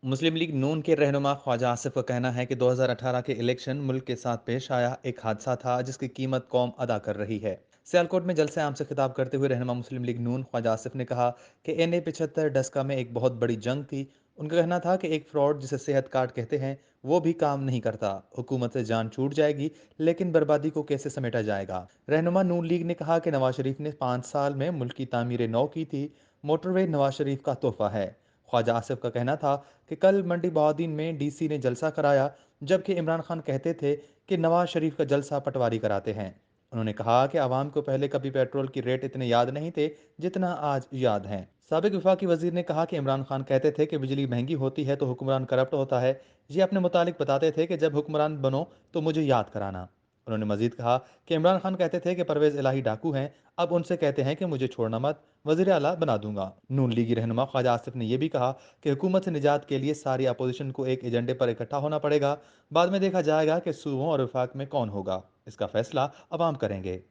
मुस्लिम league नून के रहनुमा ख्वाजा आसिफ का कहना है कि 2018 के इलेक्शन मुल्क के साथ पेश आया एक हादसा था जिसकी कीमत कौम अदा कर रही है। सियालकोट में जलसे आम से खिताब करते हुए रहनुमा मुस्लिम लीग नून ख्वाजा आसिफ ने कहा कि एन ए 75 डस्का में एक बहुत बड़ी जंग थी। उनका कहना था कि एक फ्रॉड जिसे सेहत कार्ड कहते हैं वो भी काम नहीं करता। हुकूमत से जान छूट जाएगी लेकिन बर्बादी को कैसे समेटा जाएगा। रहनुमा नून लीग ने कहा कि नवाज शरीफ ने 5 साल में मुल्क की तामीर नौ की थी। मोटरवे नवाज शरीफ का तोहफा है। ख्वाजा आसिफ का कहना था कि कल मंडी बहाउद्दीन में डीसी ने जलसा कराया, जबकि इमरान खान कहते थे कि नवाज शरीफ का जलसा पटवारी कराते हैं। उन्होंने कहा कि आवाम को पहले कभी पेट्रोल की रेट इतने याद नहीं थे जितना आज याद हैं। साबिक वफाकी वजीर ने कहा कि इमरान खान कहते थे कि बिजली महंगी होती है तो हुक्मरान करप्ट होता है। ये अपने मुतालिक बताते थे कि जब हुक्मरान बनो तो मुझे याद कराना। उन्होंने मजीद कहा कि इमरान खान कहते थे कि परवेज इलाही डाकू हैं, अब उनसे कहते हैं कि मुझे छोड़ना मत, वजीर आला बना दूंगा। नून लीगी रहनुमा ख्वाजा आसिफ ने यह भी कहा कि हुकूमत से निजात के लिए सारी अपोजिशन को एक एजेंडे पर इकट्ठा होना पड़ेगा। बाद में देखा जाएगा कि सूबों और वफाक में कौन होगा, इसका फैसला अवाम करेंगे।